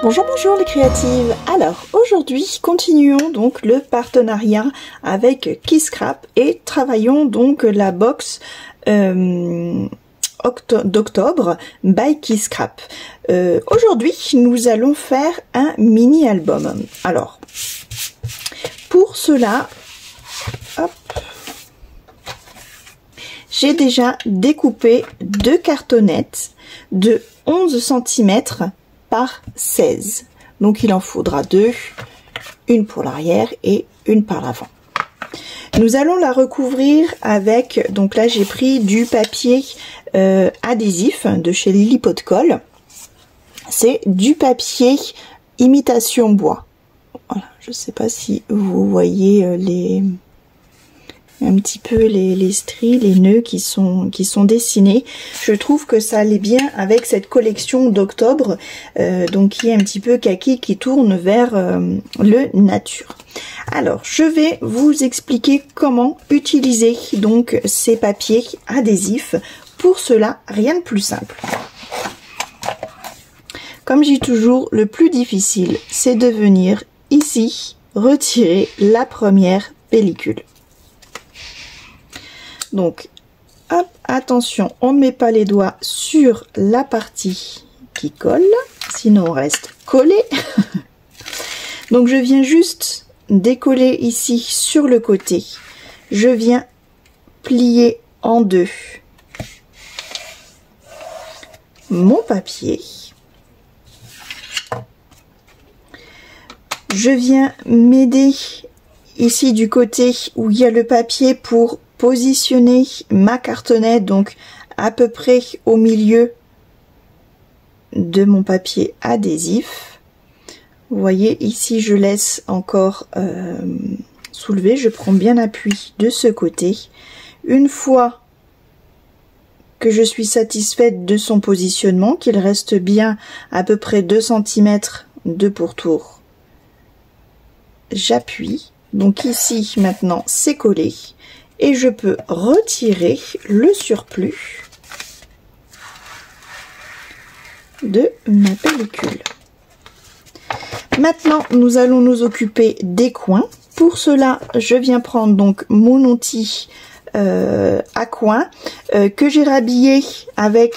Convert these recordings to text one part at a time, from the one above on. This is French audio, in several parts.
Bonjour, bonjour les créatives. Alors aujourd'hui continuons donc le partenariat avec Keyscrap et travaillons donc la box d'octobre by Keyscrap. Aujourd'hui nous allons faire un mini album. Alors pour cela, hop, j'ai déjà découpé deux cartonnettes de 11 cm par 16. Donc il en faudra deux, une pour l'arrière et une par l'avant. Nous allons la recouvrir avec, donc là j'ai pris du papier adhésif de chez Lilliput Colle. C'est du papier imitation bois. Voilà, je ne sais pas si vous voyez un petit peu les stries, les nœuds qui sont dessinés. Je trouve que ça allait bien avec cette collection d'octobre, donc qui est un petit peu kaki, qui tourne vers le nature. Alors, je vais vous expliquer comment utiliser donc ces papiers adhésifs. Pour cela, rien de plus simple. Comme je dis toujours, le plus difficile, c'est de venir ici retirer la première pellicule. Donc, hop, attention, on ne met pas les doigts sur la partie qui colle, sinon on reste collé. Donc, je viens juste décoller ici sur le côté. Je viens plier en deux mon papier. Je viens m'aider ici du côté où il y a le papier pour positionner ma cartonnette, donc à peu près au milieu de mon papier adhésif. Vous voyez ici je laisse encore soulever, je prends bien appui de ce côté. Une fois que je suis satisfaite de son positionnement, qu'il reste bien à peu près 2 cm de pourtour, j'appuie. Donc ici maintenant c'est collé. Et je peux retirer le surplus de ma pellicule. Maintenant, nous allons nous occuper des coins. Pour cela, je viens prendre donc mon outil à coin que j'ai rhabillé avec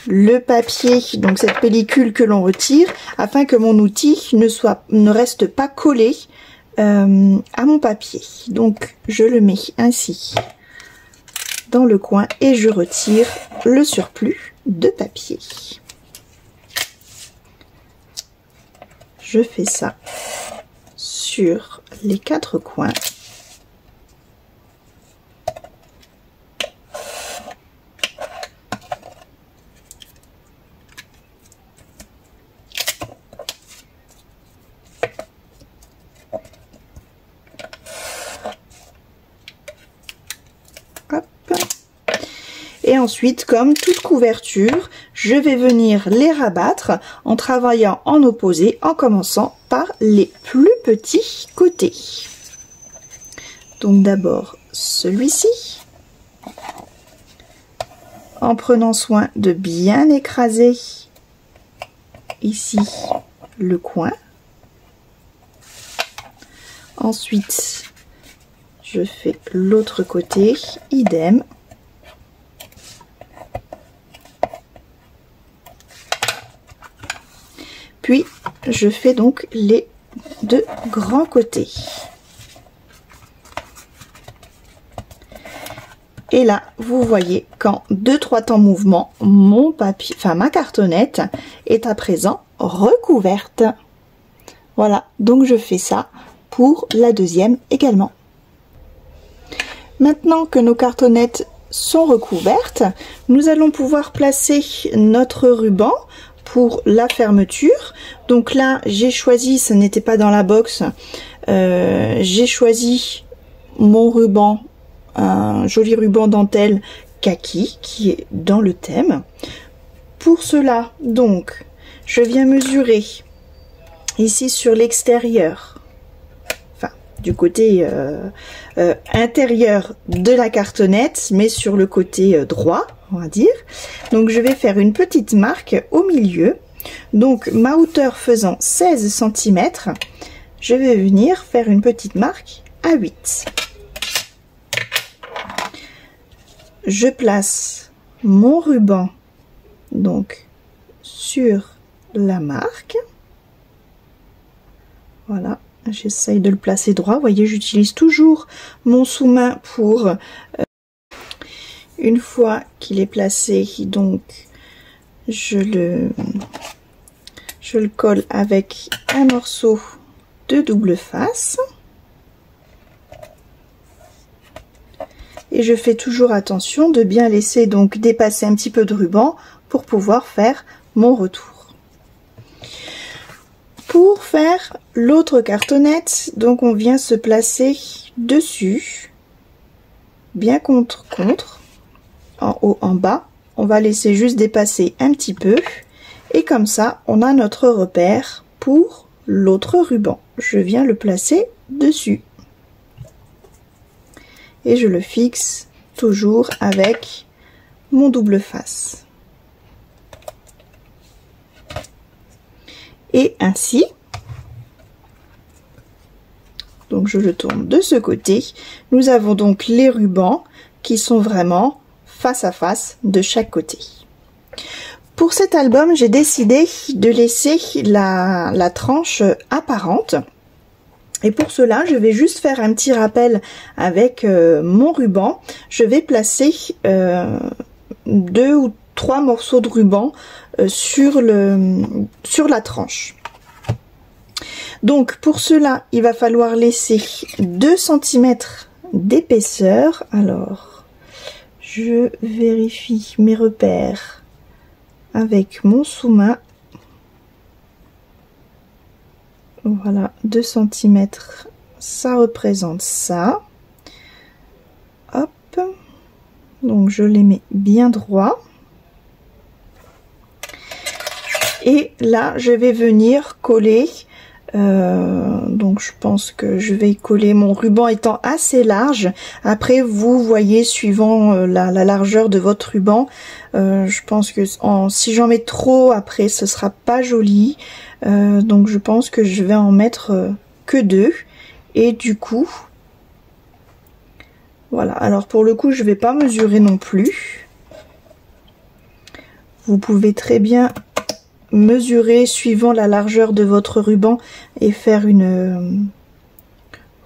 le papier, donc cette pellicule que l'on retire, afin que mon outil ne reste pas collé à mon papier. Donc je le mets ainsi dans le coin et je retire le surplus de papier. Je fais ça sur les 4 coins. Et ensuite, comme toute couverture, je vais venir les rabattre en travaillant en opposé, en commençant par les plus petits côtés. Donc d'abord celui-ci, en prenant soin de bien écraser ici le coin. Ensuite, je fais l'autre côté, idem. Puis, je fais donc les deux grands côtés. Et là, vous voyez qu'en 2-3 temps mouvement, mon papier, ma cartonnette est à présent recouverte. Voilà, donc je fais ça pour la deuxième également. Maintenant que nos cartonnettes sont recouvertes, nous allons pouvoir placer notre ruban pour la fermeture. Donc là j'ai choisi, ça n'était pas dans la box, j'ai choisi mon ruban, un joli ruban dentelle kaki qui est dans le thème. Pour cela donc je viens mesurer ici sur l'extérieur, enfin du côté intérieur de la cartonnette, mais sur le côté droit, on va dire. Donc je vais faire une petite marque au milieu Donc ma hauteur faisant 16 cm, je vais venir faire une petite marque à 8. Je place mon ruban donc sur la marque. Voilà, j'essaye de le placer droit. Vous voyez, j'utilise toujours mon sous-main pour une fois qu'il est placé, donc je le colle avec un morceau de double face. Et je fais toujours attention de bien laisser donc dépasser un petit peu de ruban pour pouvoir faire mon retour. Pour faire l'autre cartonnette, donc on vient se placer dessus, bien contre, en haut, en bas. On va laisser juste dépasser un petit peu. Et comme ça, on a notre repère pour l'autre ruban. Je viens le placer dessus. Et je le fixe toujours avec mon double face. Et ainsi, donc je le tourne de ce côté, nous avons donc les rubans qui sont vraiment face à face de chaque côté. Pour cet album, j'ai décidé de laisser la tranche apparente. Et pour cela, je vais juste faire un petit rappel avec mon ruban. Je vais placer 2 ou 3 morceaux de ruban sur la tranche. Donc pour cela, il va falloir laisser 2 cm d'épaisseur. Alors, je vérifie mes repères avec mon sous-main. Voilà, 2 cm, ça représente ça. Hop, donc je les mets bien droit. Et là, je vais venir coller. Donc je pense que je vais coller, mon ruban étant assez large. Après, vous voyez, suivant la largeur de votre ruban, je pense que si j'en mets trop, après ce sera pas joli. Donc je pense que je vais en mettre que 2. Et du coup, voilà. Alors pour le coup, je vais pas mesurer non plus. Vous pouvez très bien mesurer suivant la largeur de votre ruban et faire une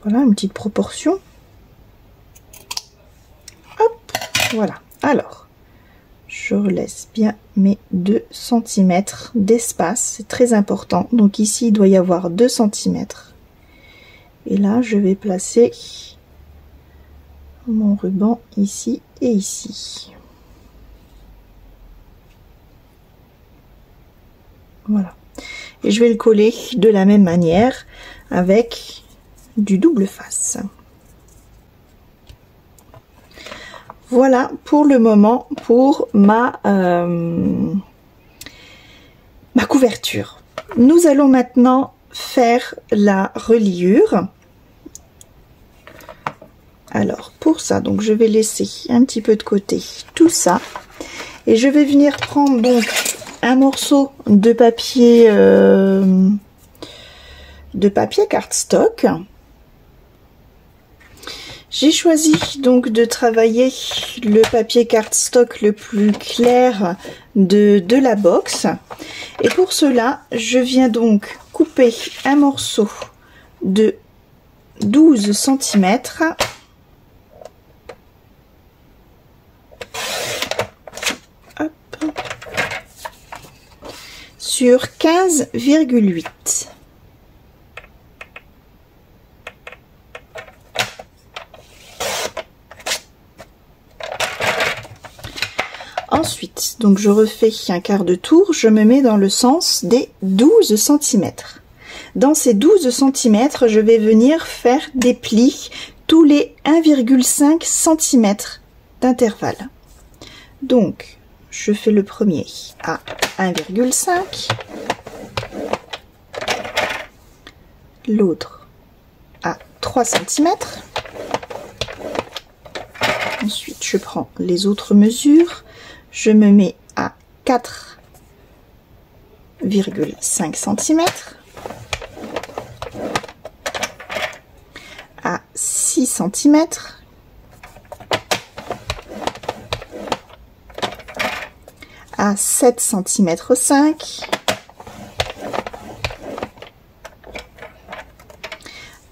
petite proportion. Hop, voilà. Alors, je laisse bien mes 2 cm d'espace, c'est très important. Donc ici, il doit y avoir 2 cm. Et là, je vais placer mon ruban ici et ici. Voilà. Et je vais le coller de la même manière avec du double face. Voilà pour le moment pour ma couverture. Nous allons maintenant faire la reliure. Alors pour ça, donc je vais laisser un petit peu de côté tout ça et je vais venir prendre donc un morceau de papier cardstock. J'ai choisi donc de travailler le papier cardstock le plus clair de la box. Et pour cela, je viens donc couper un morceau de 12 cm. Sur 15,8. Ensuite, donc je refais un quart de tour, je me mets dans le sens des 12 cm. Dans ces 12 cm, je vais venir faire des plis tous les 1,5 cm d'intervalle. Donc, je fais le premier à 1,5, l'autre à 3 cm. Ensuite, je prends les autres mesures, je me mets à 4 1,5 cm, à 6 cm, à 7 cm 5,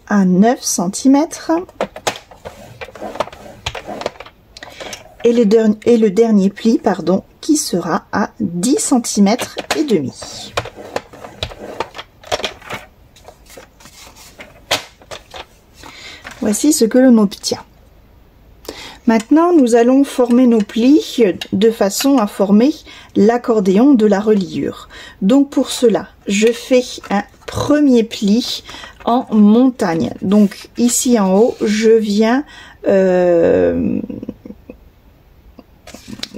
à 9 cm, et le dernier pli, pardon, qui sera à 10 cm et demi. Voici ce que l'on obtient. Maintenant, nous allons former nos plis de façon à former l'accordéon de la reliure. Donc pour cela, je fais un premier pli en montagne. Donc ici en haut, je viens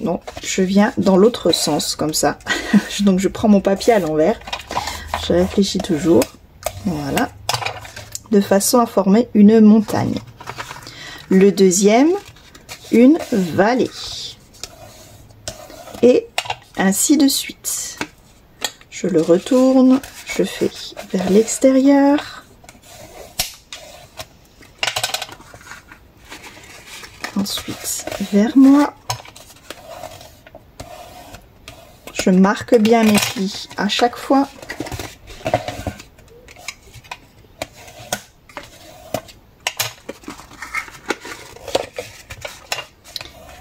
non, je viens dans l'autre sens comme ça. Donc je prends mon papier à l'envers. Je réfléchis toujours. Voilà. De façon à former une montagne. Le deuxième, une vallée. Et ainsi de suite. Je le retourne, je fais vers l'extérieur. Ensuite, vers moi. Je marque bien mes plis à chaque fois.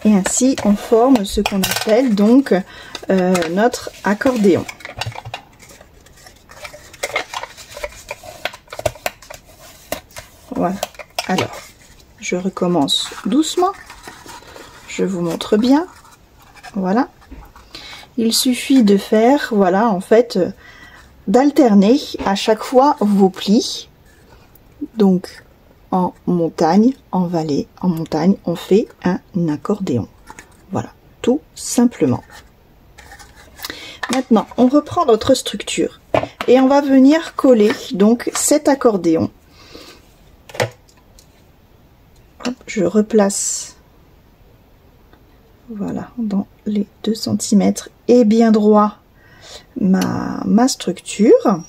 Et ainsi, on forme ce qu'on appelle donc notre accordéon. Voilà. Alors, je recommence doucement. Je vous montre bien. Voilà. Il suffit de faire, voilà, en fait, d'alterner à chaque fois vos plis. Donc, en montagne, en vallée, en montagne, on fait un accordéon. Voilà, tout simplement. Maintenant, on reprend notre structure et on va venir coller donc cet accordéon. Hop, je replace, voilà, dans les 2 cm et bien droit ma structure.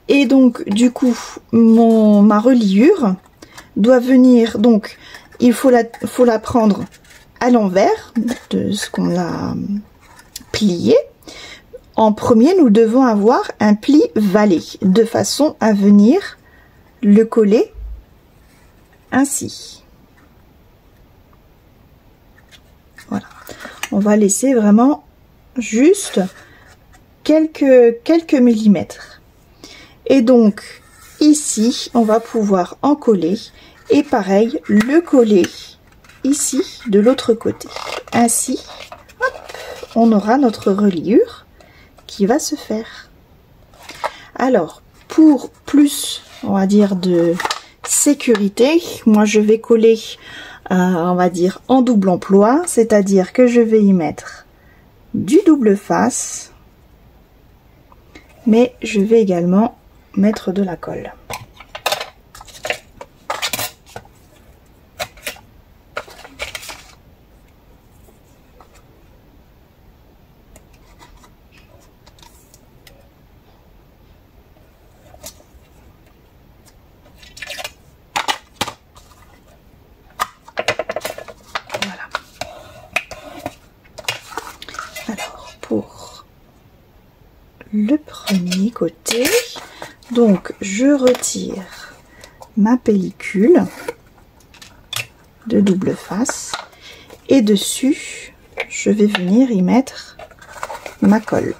Et donc du coup ma reliure doit venir, donc il faut la prendre à l'envers de ce qu'on l'a plié. En premier, nous devons avoir un pli vallée de façon à venir le coller ainsi. Voilà, on va laisser vraiment juste quelques millimètres. Et donc ici on va pouvoir en coller, et pareil le coller ici de l'autre côté. Ainsi, hop, on aura notre reliure qui va se faire. Alors pour plus, on va dire, de sécurité, moi je vais coller on va dire en double emploi, c'est-à-dire que je vais y mettre du double face, mais je vais également mettre de la colle. Voilà. Alors pour le premier côté, donc je retire ma pellicule de double face et dessus je vais venir y mettre ma colle.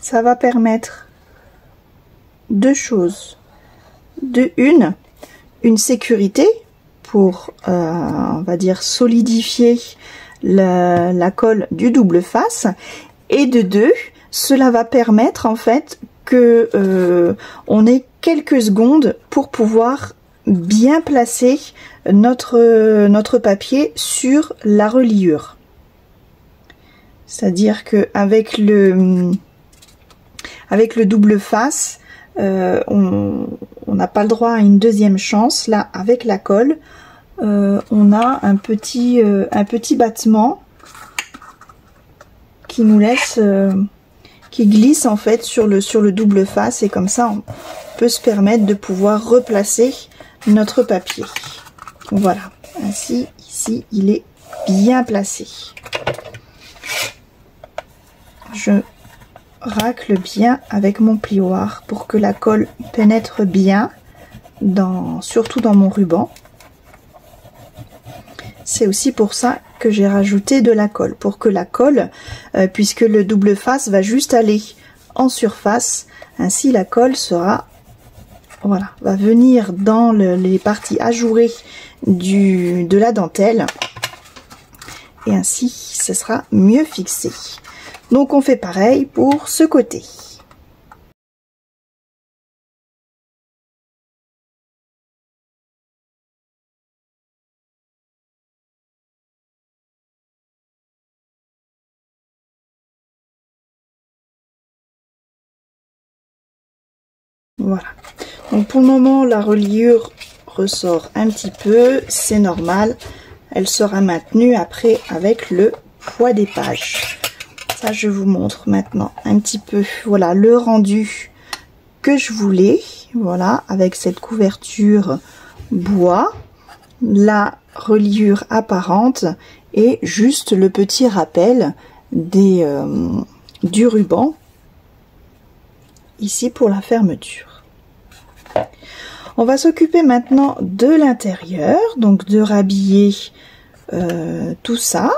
Ça va permettre deux choses. De une sécurité pour, on va dire, solidifier la colle du double face, et de deux, cela va permettre en fait que on ait quelques secondes pour pouvoir bien placer notre papier sur la reliure. C'est-à-dire que avec le double face, on n'a pas le droit à une deuxième chance. Là, avec la colle, on a un petit battement qui nous laisse, qui glisse en fait sur le double face, et comme ça on peut se permettre de pouvoir replacer notre papier. Voilà, ainsi ici il est bien placé. Je racle bien avec mon plioir pour que la colle pénètre bien surtout dans mon ruban. C'est aussi pour ça que j'ai rajouté de la colle, pour que la colle, puisque le double face va juste aller en surface, ainsi la colle sera, voilà, va venir dans les parties ajourées de la dentelle, et ainsi ce sera mieux fixé. Donc on fait pareil pour ce côté. Voilà. Donc pour le moment, la reliure ressort un petit peu, c'est normal. Elle sera maintenue après avec le poids des pages. Ça, je vous montre maintenant un petit peu. Voilà le rendu que je voulais. Voilà, avec cette couverture bois, la reliure apparente et juste le petit rappel du ruban ici pour la fermeture. On va s'occuper maintenant de l'intérieur, donc de rhabiller tout ça.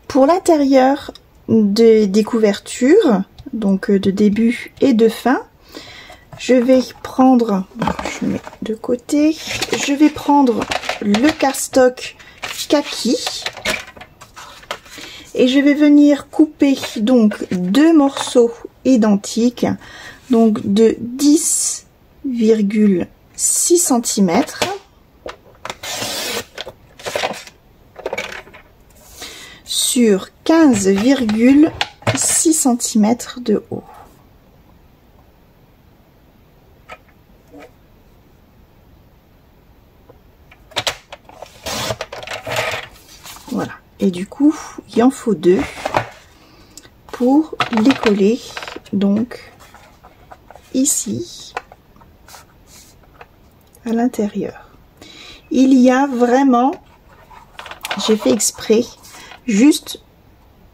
Pour l'intérieur des couvertures, donc de début et de fin, je vais prendre, je mets de côté, je vais prendre le cardstock kaki et je vais venir couper donc deux morceaux identiques, donc de 10,6 cm sur 15,6 cm de haut. Voilà, et du coup il en faut deux pour les coller, donc ici à l'intérieur. Il y a vraiment, j'ai fait exprès, juste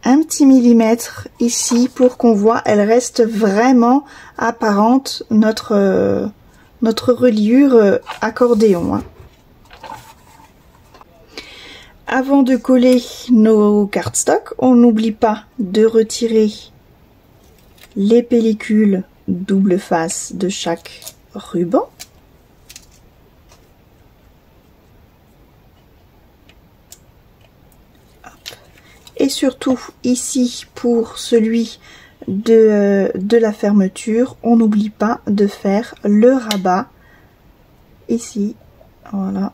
un petit millimètre ici pour qu'on voit, elle reste vraiment apparente, notre reliure accordéon, hein. Avant de coller nos cardstock, on n'oublie pas de retirer les pellicules double face de chaque ruban. Et surtout ici pour celui de la fermeture, on n'oublie pas de faire le rabat ici, voilà.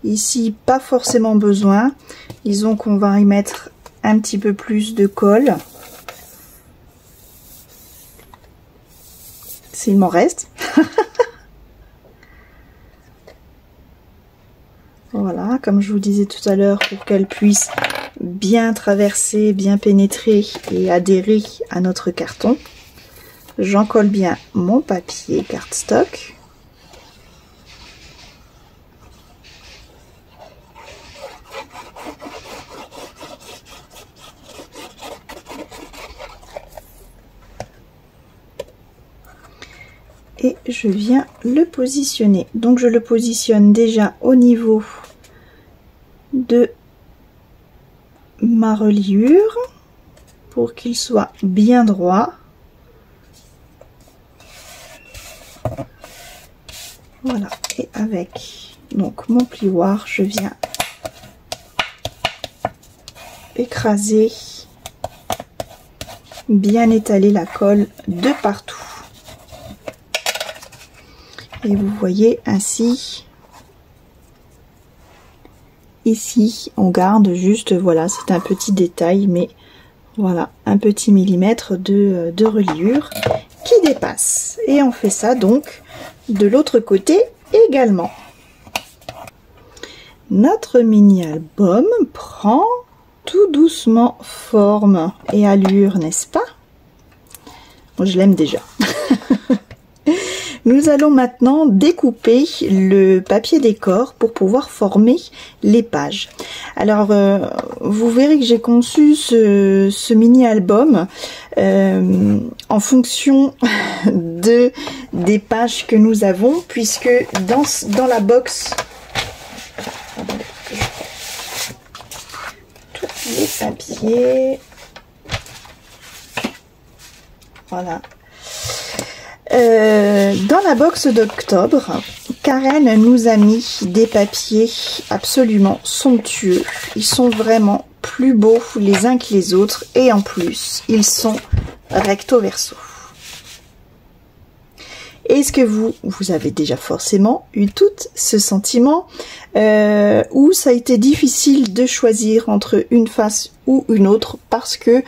Ici, pas forcément besoin. Disons qu'on va y mettre un petit peu plus de colle. S'il m'en reste. Voilà, comme je vous disais tout à l'heure, pour qu'elle puisse bien traverser, bien pénétrer et adhérer à notre carton. J'en colle bien mon papier cardstock. Et je viens le positionner. Donc je le positionne déjà au niveau de ma reliure pour qu'il soit bien droit. Voilà, et avec donc mon plioir, je viens écraser, bien étaler la colle de partout. Et vous voyez ainsi, ici on garde juste, voilà, c'est un petit détail, mais Voilà, un petit millimètre de reliure qui dépasse. Et on fait ça donc de l'autre côté également. Notre mini-album prend tout doucement forme et allure, n'est-ce pas? Moi, je l'aime déjà. Nous allons maintenant découper le papier décor pour pouvoir former les pages. Alors, vous verrez que j'ai conçu ce mini-album en fonction des pages que nous avons, puisque dans la box, tous les papiers, voilà. Dans la box d'octobre, Karen nous a mis des papiers absolument somptueux. Ils sont vraiment plus beaux les uns que les autres et en plus, ils sont recto verso. Est-ce que vous avez déjà forcément eu tout ce sentiment où ça a été difficile de choisir entre une face ou une autre parce que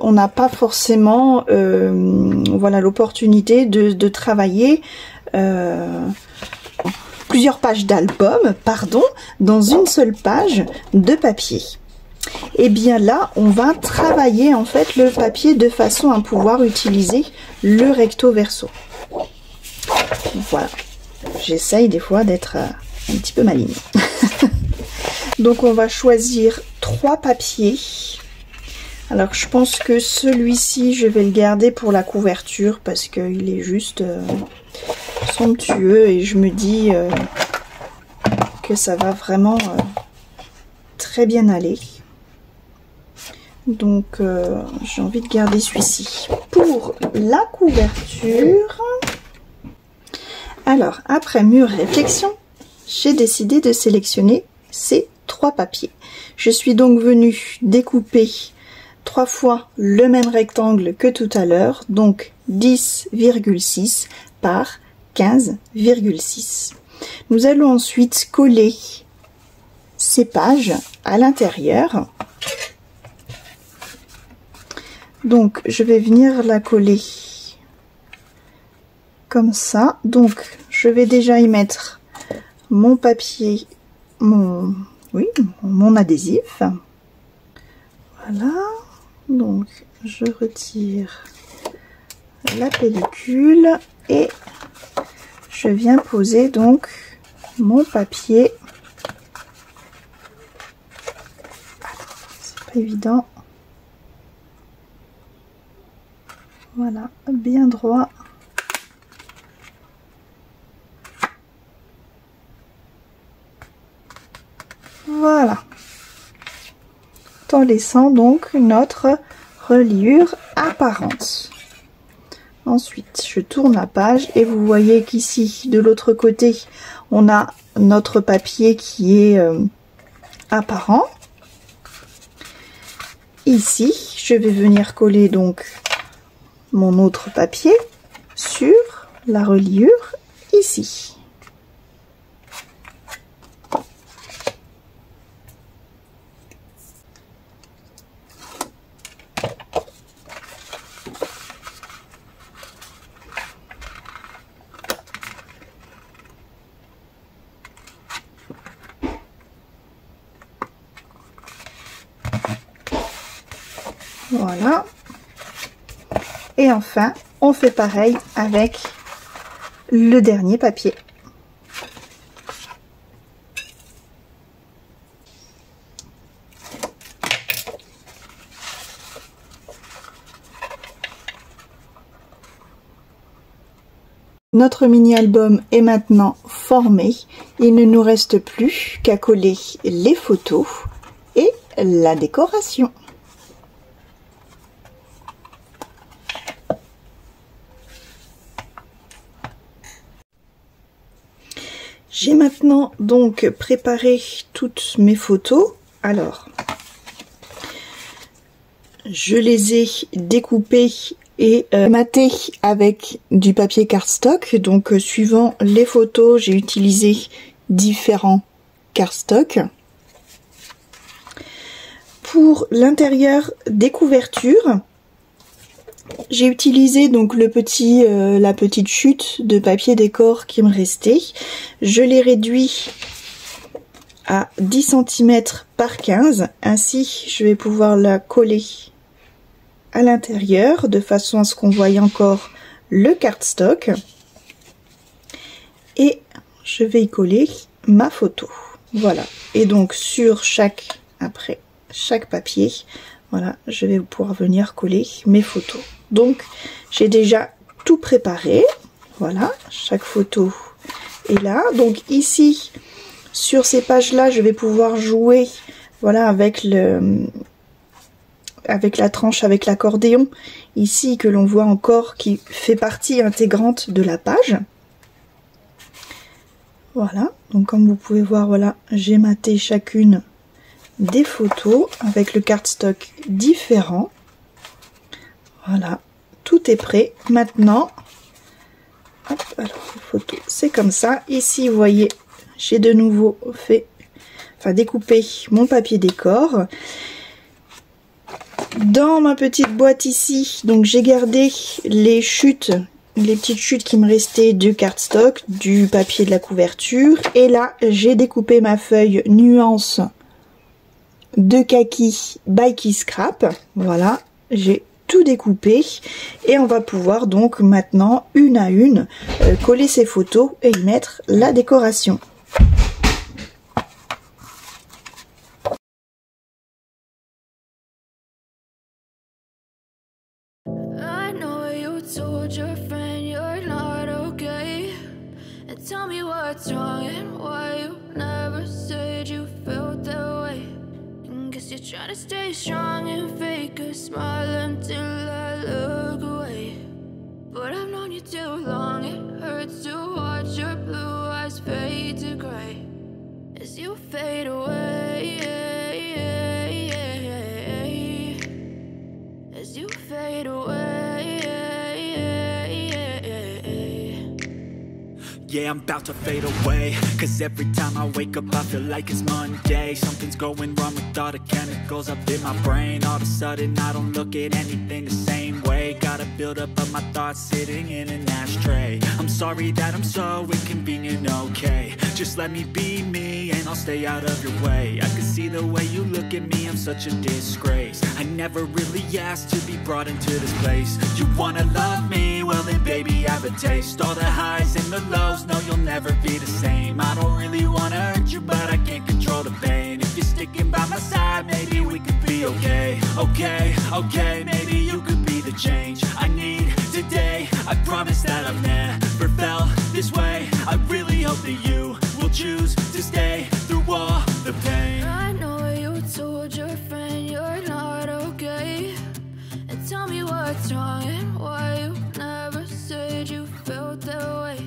on n'a pas forcément voilà, l'opportunité de travailler plusieurs pages d'album, pardon, dans une seule page de papier. Et bien là, on va travailler en fait le papier de façon à pouvoir utiliser le recto verso. Voilà, j'essaye des fois d'être un petit peu maligne. Donc on va choisir 3 papiers. Alors je pense que celui-ci, je vais le garder pour la couverture parce qu'il est juste somptueux et je me dis que ça va vraiment très bien aller. Donc j'ai envie de garder celui-ci. Pour la couverture, alors après mûre réflexion, j'ai décidé de sélectionner ces 3 papiers. Je suis donc venue découper 3 fois le même rectangle que tout à l'heure, donc 10,6 par 15,6. Nous allons ensuite coller ces pages à l'intérieur. Donc je vais venir la coller comme ça. Donc je vais déjà y mettre mon papier, mon adhésif. Voilà, donc je retire la pellicule et je viens poser donc mon papier. C'est pas évident. Voilà, bien droit. Voilà. En laissant donc notre reliure apparente. Ensuite, je tourne la page et vous voyez qu'ici, de l'autre côté, on a notre papier qui est apparent. Ici, je vais venir coller donc mon autre papier sur la reliure ici. Voilà. Et enfin, on fait pareil avec le dernier papier. Notre mini-album est maintenant formé. Il ne nous reste plus qu'à coller les photos et la décoration. J'ai maintenant donc préparé toutes mes photos. Alors, je les ai découpées et matées avec du papier cardstock. Donc, suivant les photos, j'ai utilisé différents cardstock. pour l'intérieur des couvertures, j'ai utilisé donc la petite chute de papier décor qui me restait. Je l'ai réduit à 10 cm par 15. Ainsi, je vais pouvoir la coller à l'intérieur de façon à ce qu'on voie encore le cardstock. Et je vais y coller ma photo. Voilà. Et donc sur chaque papier, voilà, je vais pouvoir venir coller mes photos. Donc j'ai déjà tout préparé. Voilà, chaque photo est là. Donc ici, sur ces pages-là, je vais pouvoir jouer, voilà, avec la tranche, avec l'accordéon, ici, que l'on voit encore, qui fait partie intégrante de la page. Voilà, donc comme vous pouvez voir, voilà, j'ai maté chacune des photos avec le cardstock différent. Voilà, tout est prêt. Maintenant, hop, alors les photos, c'est comme ça. Ici, vous voyez, j'ai de nouveau découpé mon papier décor. Dans ma petite boîte ici, donc j'ai gardé les petites chutes qui me restaient du cardstock, du papier de la couverture. Et là, j'ai découpé ma feuille nuance de kaki by Key Scrap. Voilà, j'ai tout découpé et on va pouvoir donc maintenant une à une coller ces photos et y mettre la décoration. Tell me what's wrong and why you never said you felt that way. And guess you're trying to stay strong and fake a smile until I look away. But I've known you too long, it hurts to watch your blue eyes fade to gray as you fade away. As you fade away. Yeah, I'm about to fade away, cause every time I wake up I feel like it's Monday. Something's going wrong with all the chemicals up in my brain. All of a sudden I don't look at anything the same way. Gotta build up of my thoughts sitting in an ashtray. I'm sorry that I'm so inconvenient, okay. Just let me be me and I'll stay out of your way. I can see the way you look at me, I'm such a disgrace. I never really asked to be brought into this place. You wanna love me? Well then baby I have a taste. All the highs and the lows, no you'll never be the same. I don't really wanna hurt you but I can't control the pain. If you're sticking by my side maybe we could be okay. Okay, maybe you could be the change I need today. I promise that I've never felt this way. I really hope that you will choose to stay through all the pain. I know you told your friend you're not okay. And tell me what's wrong and why you never said you felt that way.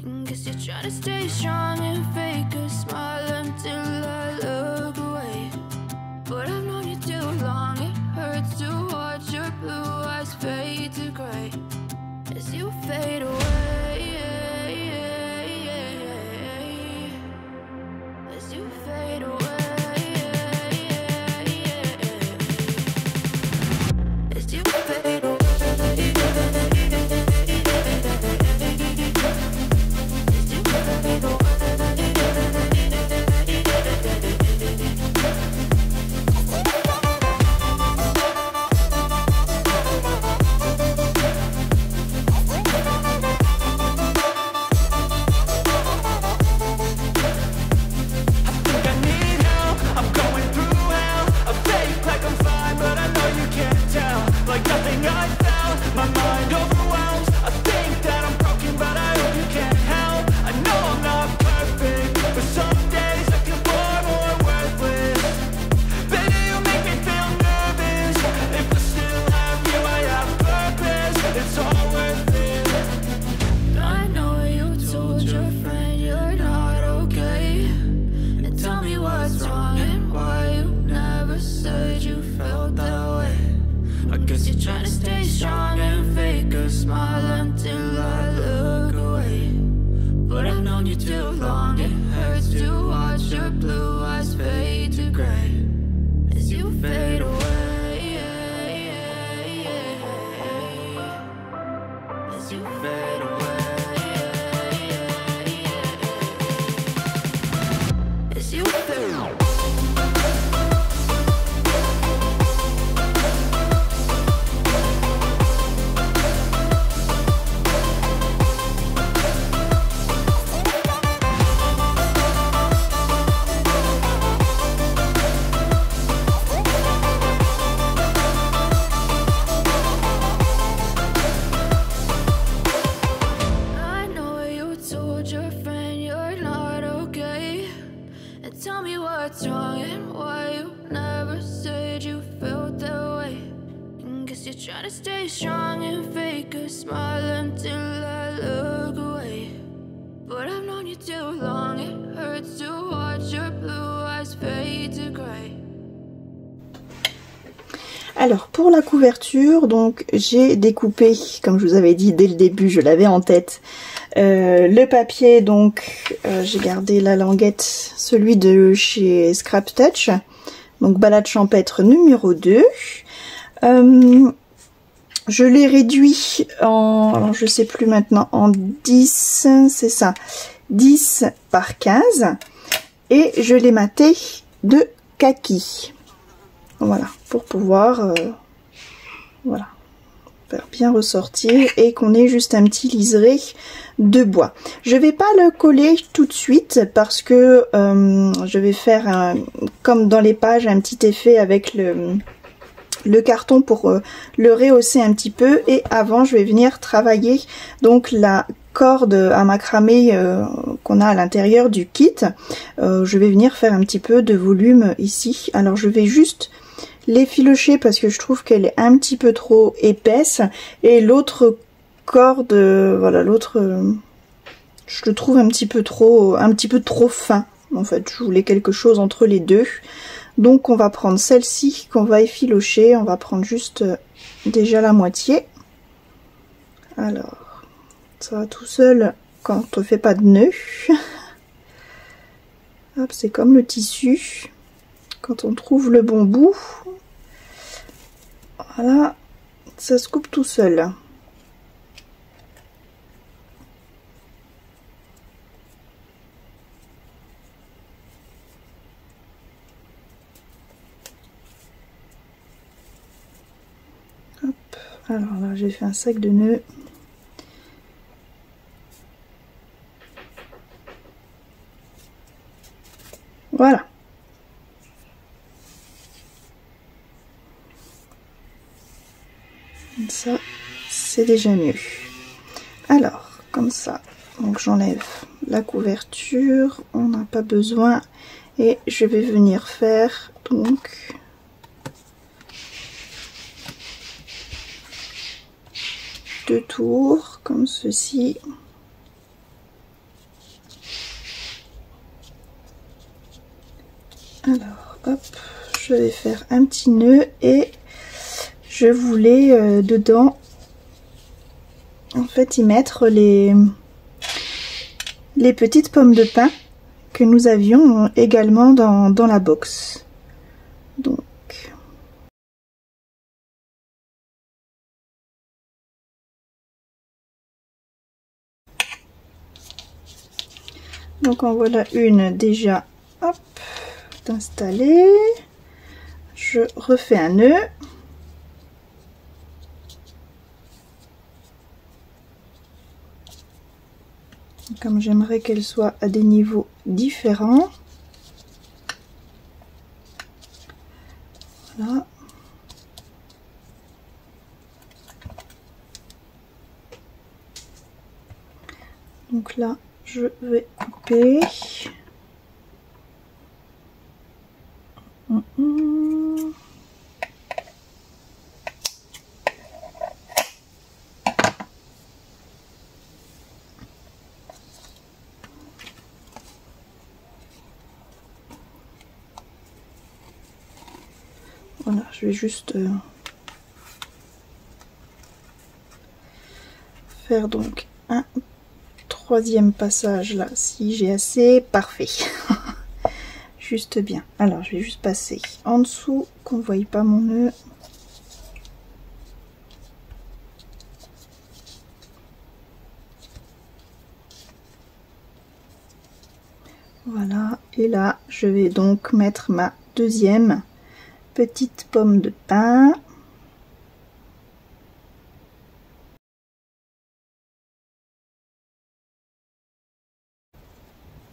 And guess you're trying to stay strong and fake a smile until I look away. But I've known you too long, it hurts to watch your blue eyes fade to gray as you fade away. As you fade away. As you fade away. Fade through. I know you told your friend you're not okay, and tell me what's wrong and why you never said you felt that way. And guess you're trying to stay strong and fake a smile until I look away. But I've known you too long, it hurts to watch your blue eyes fade to gray. Alors pour la couverture, donc j'ai découpé, comme je vous avais dit dès le début, je l'avais en tête, le papier, donc j'ai gardé la languette, celui de chez Scrap Touch, donc balade champêtre numéro 2. Je l'ai réduit en, alors je sais plus maintenant, en 10, c'est ça, 10 par 15, et je l'ai maté de kaki. Voilà, pour pouvoir voilà, faire bien ressortir et qu'on ait juste un petit liseré de bois. Je vais pas le coller tout de suite parce que je vais faire comme dans les pages un petit effet avec le carton pour le rehausser un petit peu, et avant je vais venir travailler donc la corde à macramé qu'on a à l'intérieur du kit. Je vais venir faire un petit peu de volume ici. Alors je vais juste l'effilocher parce que je trouve qu'elle est un petit peu trop épaisse, et l'autre corde, voilà, l'autre je le trouve un petit peu trop fin. En fait, je voulais quelque chose entre les deux. Donc on va prendre celle-ci qu'on va effilocher, on va prendre juste déjà la moitié. Alors, ça va tout seul quand on fait pas de nœud. Hop, c'est comme le tissu, quand on trouve le bon bout, voilà, ça se coupe tout seul. Hop, alors là j'ai fait un sac de nœuds. Voilà. Ça, c'est déjà mieux. Alors, comme ça, donc j'enlève la couverture, on n'a pas besoin, et je vais venir faire donc deux tours comme ceci. Alors, hop, je vais faire un petit nœud, et je voulais dedans en fait y mettre les petites pommes de pin que nous avions également dans la box. Donc en voilà une déjà, hop, installée. Je refais un nœud. Comme j'aimerais qu'elle soit à des niveaux différents. Voilà. Donc là, je vais couper. Voilà, je vais juste faire donc un troisième passage là, si j'ai assez, parfait. Juste bien. Alors je vais juste passer en dessous, qu'on ne voie pas mon nœud. Voilà, Et là, je vais donc mettre ma deuxième petite pomme de pin.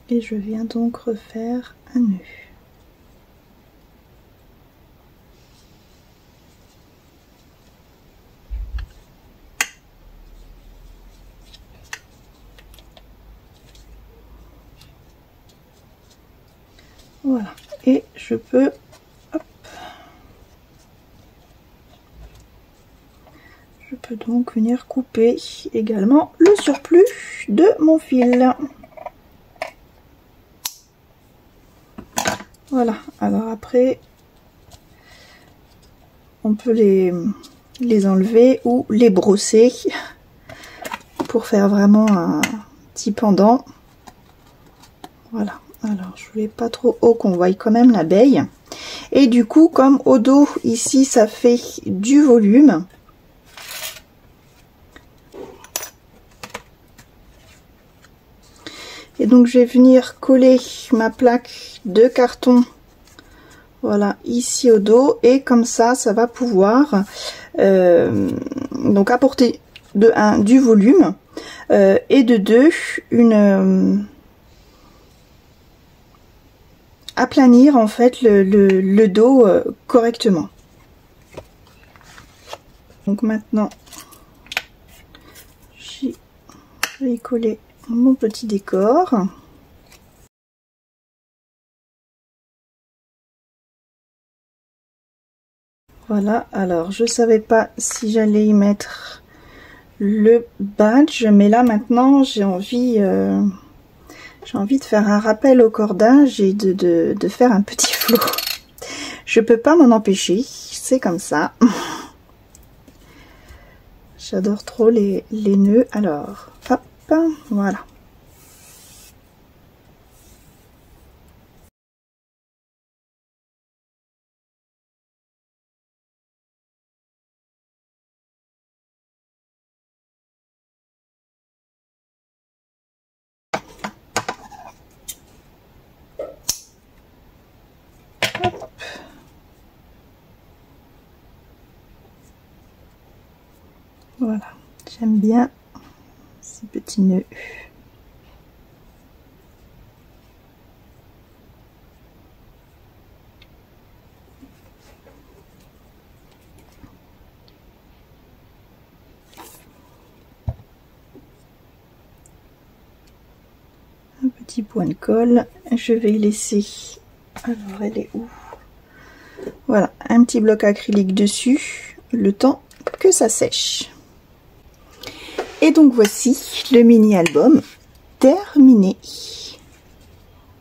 Et je viens donc refaire un nœud. Voilà, et je peux, hop, je peux donc venir couper également le surplus de mon fil. Voilà, alors après, on peut les enlever ou les brosser pour faire vraiment un petit pendant. Voilà. Alors, je voulais pas trop haut qu'on voie quand même l'abeille. Et du coup, comme au dos, ici, ça fait du volume. Et donc, je vais venir coller ma plaque de carton, voilà, ici au dos. Et comme ça, ça va pouvoir donc apporter de 1 du volume et de 2 aplanir en fait le dos correctement. Donc maintenant, je vais y coller mon petit décor. Voilà, alors je savais pas si j'allais y mettre le badge, mais là maintenant j'ai envie de faire un rappel au cordage et de faire un petit flot. Je peux pas m'en empêcher, c'est comme ça. J'adore trop les nœuds. Alors, hop, voilà. Voilà, j'aime bien ces petits nœuds. Un petit point de colle, je vais laisser, alors elle est où? Voilà, un petit bloc acrylique dessus, le temps que ça sèche. Et donc voici le mini album terminé.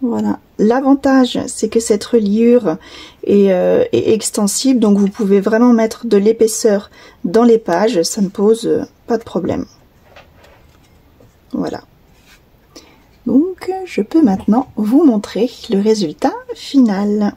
Voilà, l'avantage c'est que cette reliure est extensible, donc vous pouvez vraiment mettre de l'épaisseur dans les pages, ça ne pose pas de problème. Voilà. Donc je peux maintenant vous montrer le résultat final.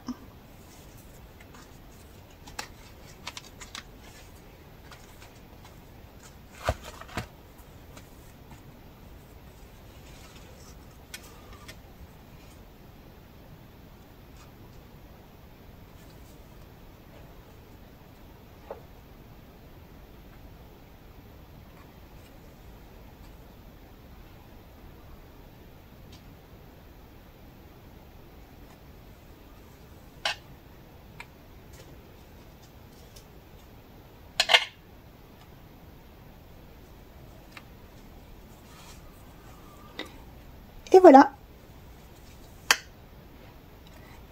Et voilà.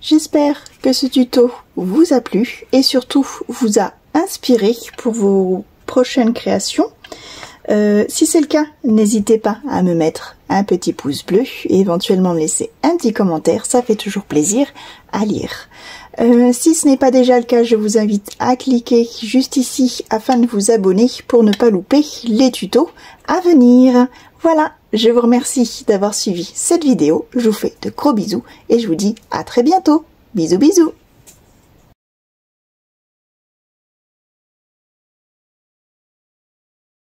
J'espère que ce tuto vous a plu et surtout vous a inspiré pour vos prochaines créations. Si c'est le cas, n'hésitez pas à me mettre un petit pouce bleu et éventuellement me laisser un petit commentaire, ça fait toujours plaisir à lire. Si ce n'est pas déjà le cas, je vous invite à cliquer juste ici afin de vous abonner pour ne pas louper les tutos à venir. Voilà, je vous remercie d'avoir suivi cette vidéo, je vous fais de gros bisous et je vous dis à très bientôt. Bisous bisous.